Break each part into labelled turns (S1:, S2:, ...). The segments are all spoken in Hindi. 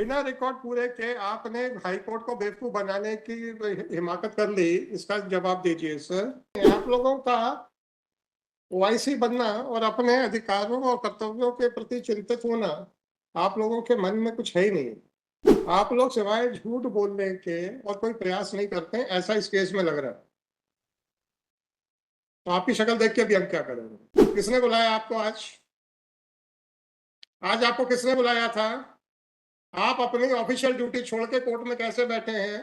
S1: बिना रिकॉर्ड पूरे के आपने हाई कोर्ट को बेवकूफ बनाने की हिमाकत कर ली, इसका जवाब दीजिए सर। आप लोगों का ओआईसी बनना और अपने अधिकारों और कर्तव्यों के प्रति चिंतित होना आप लोगों के मन में कुछ है ही नहीं। आप लोग सिवाय झूठ बोलने के और कोई प्रयास नहीं करते, ऐसा इस केस में लग रहा है। तो आपकी शक्ल देख के अभी हम क्या करेंगे? किसने बुलाया आपको आज? आज आपको किसने बुलाया था? आप अपनी ऑफिशियल ड्यूटी छोड़ के कोर्ट में कैसे बैठे हैं?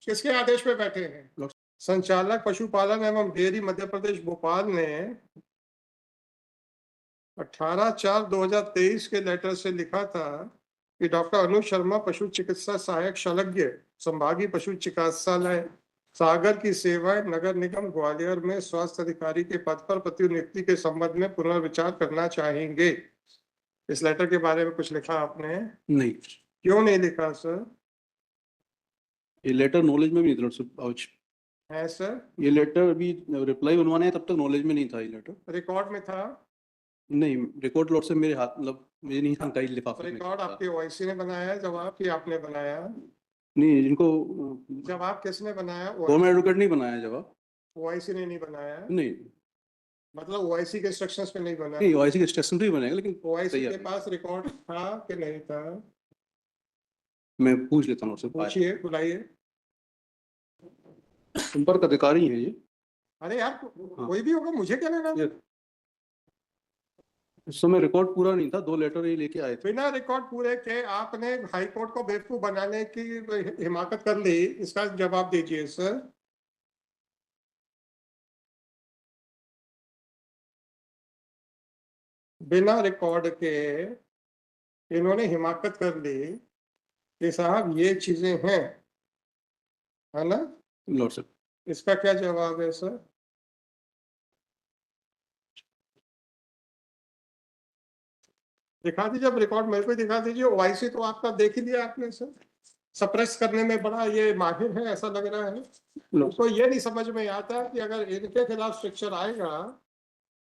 S1: किसके आदेश पे बैठे हैं? संचालक पशुपालन एवं डेयरी मध्य प्रदेश भोपाल ने 18/4/2023 के लेटर से लिखा था कि डॉक्टर अनुज शर्मा पशु चिकित्सा सहायक शल्यज्ञ संभागीय पशु चिकित्सालय सागर की सेवाएं नगर निगम ग्वालियर में स्वास्थ्य अधिकारी के पद पर प्रतिनियुक्ति के संबंध में पुनर्विचार करना चाहेंगे। इस लेटर के बारे में कुछ लिखा आपने?
S2: नहीं।
S1: क्यों नहीं लिखा सर?
S2: ये लेटर नॉलेज में भी नहीं था
S1: है सर?
S2: ये लेटर अभी रिप्लाई बनवाने है, तब तक नॉलेज में नहीं था ये लेटर।
S1: रिकॉर्ड में था?
S2: नहीं, रिकॉर्ड लॉट से मेरे हाथ मतलब मुझे नहीं था, कई लिफाफे में।
S1: रिकॉर्ड आपके ओआईसी ने बनाया है? जवाब कि आपने बनाया?
S2: नहीं, इनको
S1: जवाब किसने बनाया?
S2: गवर्नमेंट एडवोकेट नहीं बनाया जवाब।
S1: ओआईसी ने नहीं बनाया?
S2: नहीं,
S1: मतलब ओआईसी के इंस्ट्रक्शंस पे नहीं बना?
S2: नहीं, ओआईसी के स्टेशन पे ही बनेगा, लेकिन
S1: ओआईसी के पास रिकॉर्ड था कि नहीं था?
S2: मैं पूछ लेता हूँ उससे।
S1: पूछिए, बुलाइए।
S2: संपर्क अधिकारी है ये।
S1: अरे यार, कोई भी होगा, मुझे क्या लेना?
S2: उस समय रिकॉर्ड पूरा नहीं था, 2 लेटर ये लेके आए थे।
S1: बिना रिकॉर्ड पूरे के आपने हाई कोर्ट को बेवकूफ बनाने की हिमाकत कर ली, इसका जवाब दीजिए सर। बिना रिकॉर्ड के इन्होंने हिमाकत कर ली कि साहब ये चीजें हैं, है ना?
S2: लॉर्ड साहब,
S1: इसका क्या जवाब है सर? दिखा दीजिए, अब रिकॉर्ड मेरे को दिखा दीजिए। ओआईसी तो आपका देख ही लिया आपने सर। सप्रेस करने में बड़ा ये माहिर है ऐसा लग रहा है। तो ये नहीं समझ में आता कि अगर इनके खिलाफ स्ट्रक्चर आएगा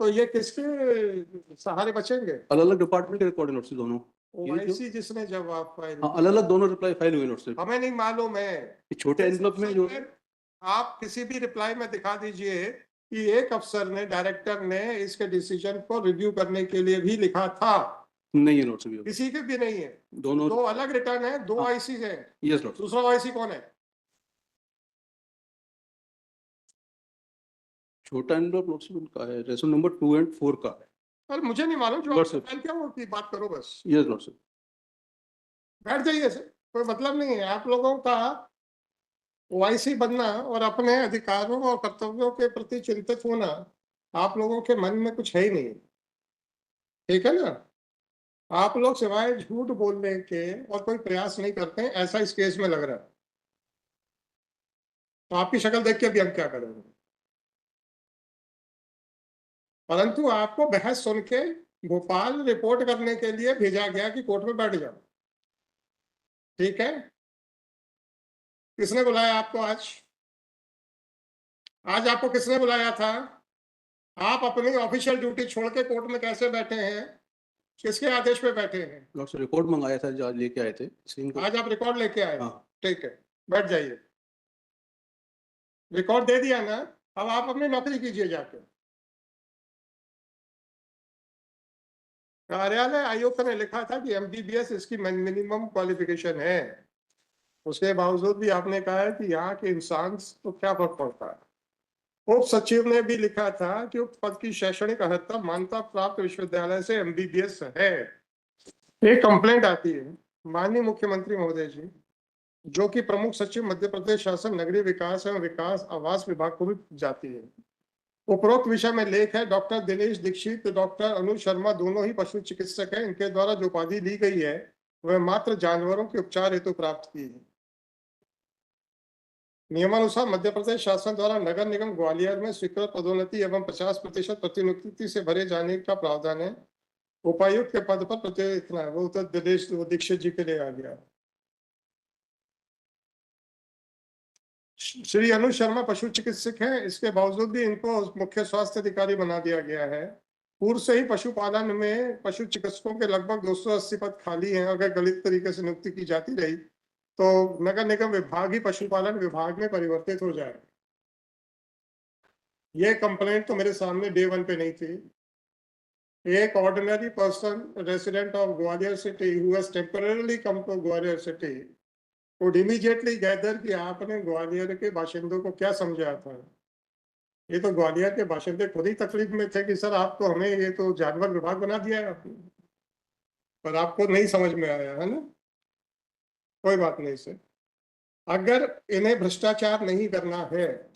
S1: तो ये किसके सहारे बचेंगे?
S2: अलग अलग डिपार्टमेंट के रिकॉर्ड नोट से दोनों।
S1: ओआईसी जिसने जवाब फाइल,
S2: हाँ, अलग अलग दोनों रिप्लाई फाइल हुए नोट से।
S1: हमें नहीं मालूम है।
S2: छोटे एनवलप में जो
S1: आप किसी भी रिप्लाई में दिखा दीजिए कि एक अफसर ने, डायरेक्टर ने इसके डिसीजन को रिव्यू करने के लिए भी लिखा था।
S2: नहीं है नोट से भी,
S1: किसी के भी नहीं है।
S2: दोनों
S1: 2 अलग रिटर्न है, 2 आईसी है।
S2: Yes note.
S1: दूसरा ओआईसी कौन है?
S2: छोटा एनवलप नोट से उनका है, रेजोल्यूशन नंबर 2 और 4 का है।
S1: अरे मुझे नहीं मालूम, जो
S2: नोट से
S1: क्या वो की बात करो बस।
S2: यस नोट से
S1: बैठ जाइए सर, कोई मतलब नहीं है। आप लोगों का ओआईसी बनना और अपने अधिकारों और कर्तव्यों के प्रति चिंतित होना आप लोगों के मन में कुछ है ही नहीं। ठीक है ना? आप लोग सिवाय झूठ बोलने के और कोई प्रयास नहीं करते, ऐसा इस केस में लग रहा है। तो आपकी शक्ल देख के अभी हम क्या करेंगे? परंतु आपको बहस सुन के भोपाल रिपोर्ट करने के लिए भेजा गया कि कोर्ट में बैठ जाओ। ठीक है? किसने बुलाया आपको आज? आज आपको किसने बुलाया था? आप अपनी ऑफिशियल ड्यूटी छोड़ के कोर्ट में कैसे बैठे हैं? किसके आदेश पे बैठे हैं?
S2: लॉर्ड से रिकॉर्ड मंगाया था, जो आज लेके आए थे।
S1: आज आप रिकॉर्ड लेके आए?
S2: हाँ।
S1: ठीक है, बैठ जाइए। रिकॉर्ड दे दिया ना, अब आप अपनी नौकरी कीजिए जाके। कार्यालय आयुक्त ने लिखा था कि एमबीबीएस इसकी मिनिमम क्वालिफिकेशन है, उसके बावजूद भी आपने कहा है कि यहाँ के इंसान तो क्या फर्क पड़ता है। उप सचिव ने भी लिखा था कि उक्त पद की शैक्षणिक अर्हता मान्यता प्राप्त विश्वविद्यालय से एमबीबीएस है। एक कंप्लेंट आती है माननीय मुख्यमंत्री महोदय जी, जो कि प्रमुख सचिव मध्य प्रदेश शासन नगरीय विकास एवं विकास आवास विभाग को भी जाती है। उपरोक्त विषय में लेख है। डॉक्टर दिनेश दीक्षित, डॉक्टर अनुज शर्मा दोनों ही पशु चिकित्सक हैं। इनके द्वारा जो उपाधि ली गई है वह मात्र जानवरों के उपचार हेतु प्राप्त की है। नियमानुसार मध्य प्रदेश शासन द्वारा नगर निगम ग्वालियर में स्वीकृत पदोन्नति एवं 50% प्रतिनियुक्ति से भरे जाने का प्रावधान है। उपायुक्त के पद पर इतना है, वो उत्तर दिनेश दीक्षित जी के लिए आ गया। श्री अनुज शर्मा पशु चिकित्सक हैं, इसके बावजूद भी इनको मुख्य स्वास्थ्य अधिकारी बना दिया गया है। पूर्व से ही पशुपालन में पशु चिकित्सकों के लगभग 280 पद खाली हैं। अगर गलत तरीके से नियुक्ति की जाती रही तो नगर निगम विभाग ही पशुपालन विभाग में परिवर्तित हो जाए। ये कंप्लेंट तो मेरे सामने डे 1 पे नहीं थी। एक ordinary person resident of Gwalior city who has temporarily come to Gwalior city would immediately gather कि आपने ग्वालियर के बाशिंदों को क्या समझा था। ये तो ग्वालियर के बाशिंदे खुद ही तकलीफ में थे कि सर आप तो हमें ये तो जानवर विभाग बना दिया है आपने, पर आपको नहीं समझ में आया है ना। कोई बात नहीं सर, अगर इन्हें भ्रष्टाचार नहीं करना है,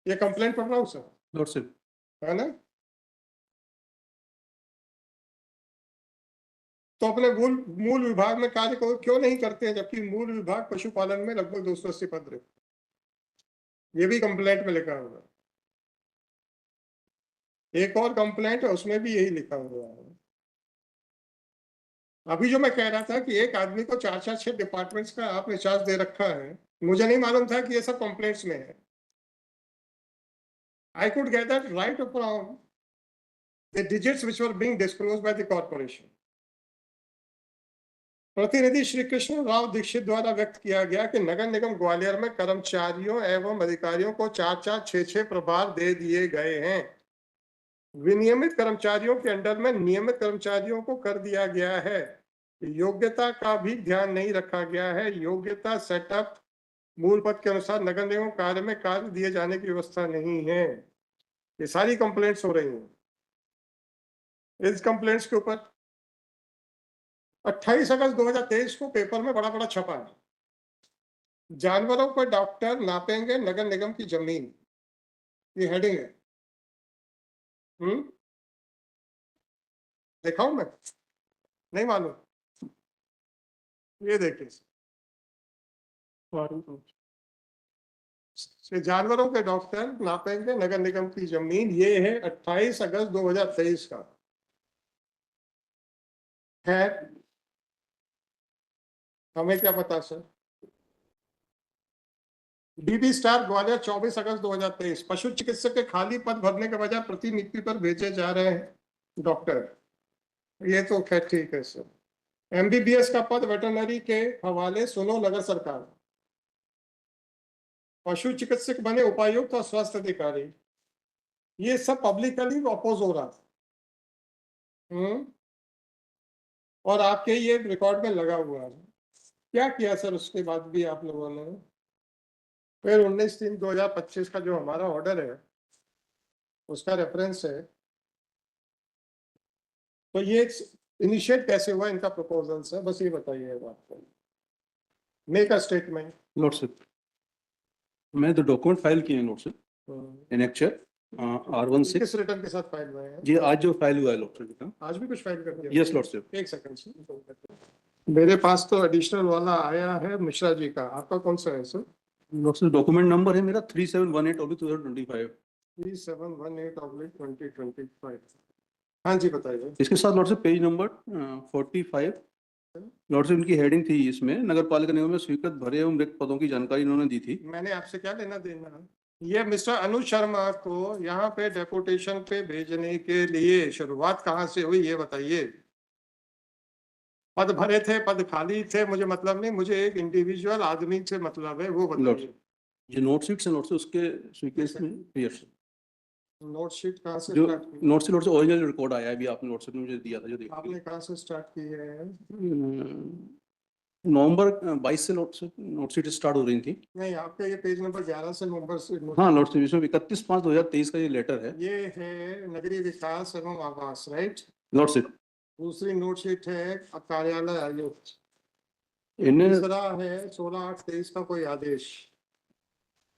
S1: ये कंप्लेंट पढ़ रहा हूँ सर,
S2: लॉर्डशिप,
S1: है ना, तो अपने मूल विभाग में कार्य को क्यों नहीं करते हैं, जबकि मूल विभाग पशुपालन में लगभग 280 पद रहे। ये भी कंप्लेंट में लिखा हुआ है। एक और कंप्लेंट है उसमें भी यही लिखा हुआ है। अभी जो मैं कह रहा था कि एक आदमी को 4-4-6 डिपार्टमेंट्स का आपने चार्ज दे रखा है, मुझे नहीं मालूम था कि ये सब कंप्लेंट्स में है। I could gather right from the digits which were being disclosed by the corporation. प्रतिनिधि श्री कृष्ण राव दीक्षित द्वारा व्यक्त किया गया कि नगर निगम ग्वालियर में कर्मचारियों एवं अधिकारियों को 4-4-6-6 प्रभार दे दिए गए हैं। विनियमित कर्मचारियों के अंडर में नियमित कर्मचारियों को कर दिया गया है। योग्यता का भी ध्यान नहीं रखा गया है। योग्यता सेटअप मूल पद के अनुसार नगर निगम कार्य में कार्य दिए जाने की व्यवस्था नहीं है। ये सारी कंप्लेंट्स हो रही हैं। इस कंप्लेंट्स के ऊपर 28 अगस्त 2023 को पेपर में बड़ा छपा है। जानवरों पर डॉक्टर नापेंगे नगर निगम की जमीन, ये हेडिंग है। दिखाऊं मैं? नहीं मालूम? ये देखिए, जानवरों के डॉक्टर नापेंगे नगर निगम की जमीन, ये है 28 अगस्त 2023 का है। हमें क्या पता सर। डीबी स्टार ग्वालियर 24 अगस्त 2023, पशु चिकित्सक के खाली पद भरने के बजाय प्रतिनियुक्ति पर भेजे जा रहे हैं डॉक्टर। ये तो खैर ठीक है सर। एमबीबीएस का पद वेटरनरी के हवाले सुनो नगर सरकार। पशु चिकित्सक बने उपायुक्त और स्वास्थ्य अधिकारी। ये सब पब्लिकली अपोज हो रहा था। और आपके ये रिकॉर्ड में लगा हुआ है। क्या किया सर उसके बाद भी आप लोगों ने? फिर 19/3/2025 का जो हमारा ऑर्डर है उसका रेफरेंस है। तो ये इनिशिएट कैसे हुआ इनका प्रपोजल सर, बस ये बताइए बात। Make a statement.
S2: लॉर्डशिप, मैंने तो डॉक्यूमेंट फाइल किए हैं लॉर्डशिप, एनेक्चर R16।
S1: किस रिटर्न के साथ फाइल हुए हैं?
S2: जी आज जो फाइल हुआ है लॉर्डशिप,
S1: आज भी कुछ फाइल कर दिया?
S2: Yes lordship.
S1: एक सेकंड से, मेरे पास तो एडिशनल वाला आया है मिश्रा जी का, आपका कौन सा है सर?
S2: लॉर्डशिप डॉक्यूमेंट नंबर है मेरा 3718/2025।
S1: 3718/2025। हाँ जी बताइए।
S2: इसके साथ लॉर्डशिप पेज नंबर 45 लॉर्डशिप इनकी हेडिंग थी, इसमें नगर पालिका निगम में स्वीकृत भरे एवं रिक्त पदों की जानकारी इन्होंने दी थी।
S1: मैंने आपसे क्या लेना देना? ये मिस्टर अनुज शर्मा को यहाँ पे डेपुटेशन पे भेजने के लिए शुरुआत कहाँ से हुई ये बताइए। पद भरे थे, पद खाली थे, मुझे मतलब नहीं, मुझे एक इंडिविजुअल आदमी से मतलब है, वो बताइए।
S2: ये नोट शीट्स हैं लॉर्डशिप, उसके स्वीकृत में यस।
S1: नोट शीट कहाँ से
S2: जो
S1: स्टार्ट की?
S2: Note sheet lordship original record आया है अभी, आपने लॉर्डशिप ने मुझे दिया था जो देखिए।
S1: आपने कहाँ से स्टार्ट की है?
S2: नवंबर 22 से नोट शीट स्टार्ट हो रही थी।
S1: नहीं, आपका ये पेज नंबर 11 से नंबर से।
S2: हाँ लॉर्डशिप, इसमें 31/5/2023 का ये लेटर है।
S1: ये है नगरीय विकास एवं आवास, राइट?
S2: लॉर्डशिप
S1: दूसरी नोट शीट है कार्यालय आयुक्त।
S2: इन्हें,
S1: तीसरा है 16/8/23 का कोई आदेश।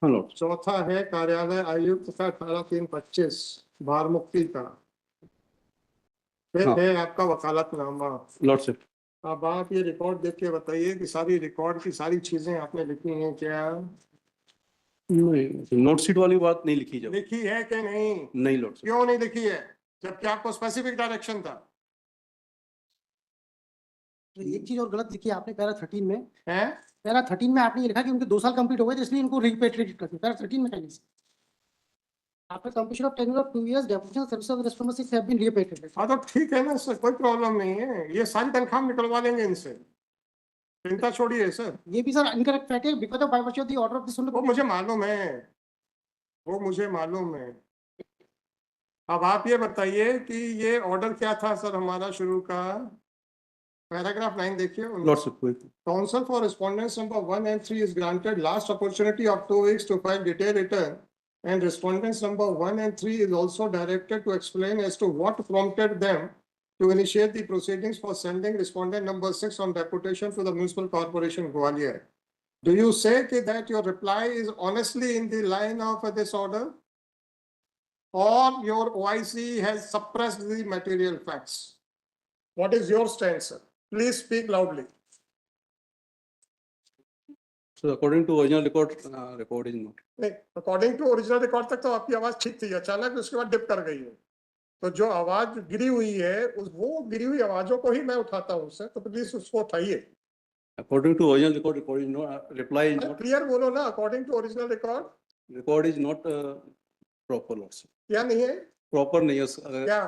S2: हाँ लॉर्ड।
S1: चौथा है कार्यालय आयुक्त का 18/3/25 भार मुक्ति का। फिर
S2: हाँ।
S1: है आपका वकालतनामा।
S2: लॉर्डशिप,
S1: अब आप ये रिकॉर्ड देख के बताइए कि सारी रिकॉर्ड की सारी चीजें आपने लिखी हैं क्या?
S2: नहीं नोट शीट वाली बात नहीं लिखी जब।
S1: लिखी है कि नहीं?
S2: नहीं लॉर्डशिप।
S1: क्यों नहीं लिखी है जबकि आपको स्पेसिफिक डायरेक्शन था?
S3: तो एक चीज और गलत लिखी है आपने पैरा 13 में।
S1: है
S3: पैरा 13 में आपने ये लिखा कि उनके 2 साल कंप्लीट हो गए, तो इसलिए इनको रिपेट्रिएट कर दिया। पैरा 13 में कहीं After completion of tenure of 2 years, deposition services of responsibilities have been repatriated.
S1: हाँ तो ठीक है ना सर, कोई प्रॉब्लम नहीं है, ये सारी तनख्वाह निकलवा लेंगे इनसे, चिंता छोड़िए सर।
S3: ये भी सर इनकरेक्ट फैक्ट है because of by virtue of the order of this
S1: वो मुझे मालूम है, वो मुझे मालूम है। अब आप ये बताइए कि ये ऑर्डर क्या था सर हमारा शुरू का, पैराग्राफ 9 देखिए।
S2: Lordship
S1: Counsel for respondents number 1 and 3 is granted last opportunity of 2 weeks to file detailed return, and respondents number 1 and 3 is also directed to explain as to what prompted them to initiate the proceedings for sending respondent number 6 on deputation to the Municipal Corporation Gwalior. Do you say that your reply is honestly in the line of this order, or your OIC has suppressed the material facts? What is your stance, sir? Please speak loudly.
S2: So according to original record, record is not.
S1: नहीं, अकॉर्डिंग टू ओरिजिनल रिकॉर्ड तक तो आपकी आवाज ठीक थी, अचानक उसके बाद डिप कर गई है। तो जो आवाज गिरी हुई है वो गिरी हुई आवाजों को ही मैं उठाता हूँ सर, तो प्लीज उसको उठाइए।
S2: According to original record, record is not, reply is not,
S1: clear बोलो ना, according to original record
S2: record is not proper lordship.
S1: क्या नहीं है,
S2: Proper नहीं है अगर
S1: क्या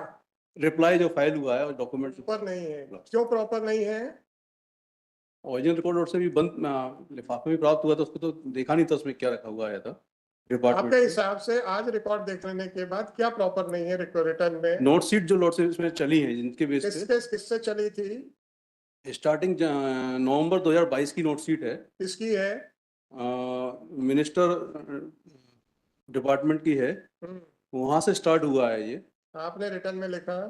S2: reply जो फाइल हुआ है और डॉक्यूमेंट
S1: प्रॉपर नहीं है, क्यों प्रॉपर नहीं है?
S2: ओरिजिनल रिकॉर्ड से भी बंद लिफाफे में प्राप्त हुआ था, उसको तो देखा नहीं था उसमें क्या रखा हुआ आया था
S1: आपके
S2: डिपार्टमेंट।
S1: हिसाब से आज रिकॉर्ड देख लेने के बाद क्या प्रॉपर नहीं है रिटर्न में?
S2: नोट सीट जो लॉर्डशिप इसमें चली है जिनके बेस
S1: किससे चली थी?
S2: पे स्टार्टिंग नवंबर 2022 की नोट सीट है,
S1: किसकी है?
S2: मिनिस्टर डिपार्टमेंट की है, वहां से स्टार्ट हुआ है ये।
S1: आपने रिटर्न में लिखा?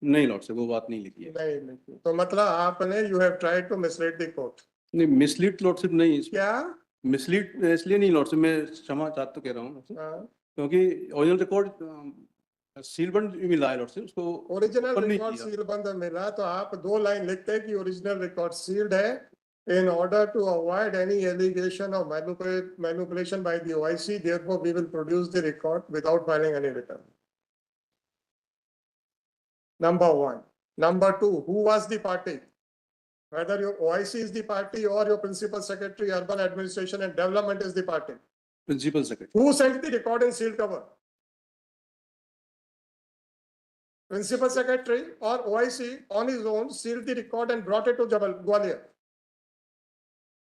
S2: नहीं लॉर्डशिप वो बात नहीं लिखी है।
S1: नहीं लिखी, तो मतलब आपने you have tried to mislead the court.
S2: नहीं मिसलीड लॉर्डशिप नहीं,
S1: क्या
S2: मिसलीड इसलिए नहीं लॉर्डशिप, मैं क्षमा चाहता तो कह रहा हूँ
S1: हाँ।
S2: क्योंकि ओरिजिनल रिकॉर्ड सीलबंद मिला है लॉर्डशिप, उसको
S1: ओरिजिनल
S2: open नहीं
S1: रिकॉर्ड
S2: किया।
S1: सील बंद मिला तो आप 2 लाइन लिखते हैं कि ओरिजिनल रिकॉर्ड सील्ड है, in order to avoid any allegation of manipulation by the OIC, therefore we will produce the record without filing any return. Number 1. Number 2, who was the party? Whether your OIC is the party or your principal secretary, urban administration and development is the party.
S2: Principal secretary.
S1: Who sent the record in sealed cover? Principal secretary or OIC on his own sealed the record and brought it to Gwalior.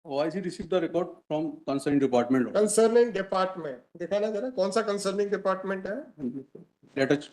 S2: OIC received the record from concerning department.
S1: Concerning department, दिखाना जरा कौन सा concerning department है?
S2: Let us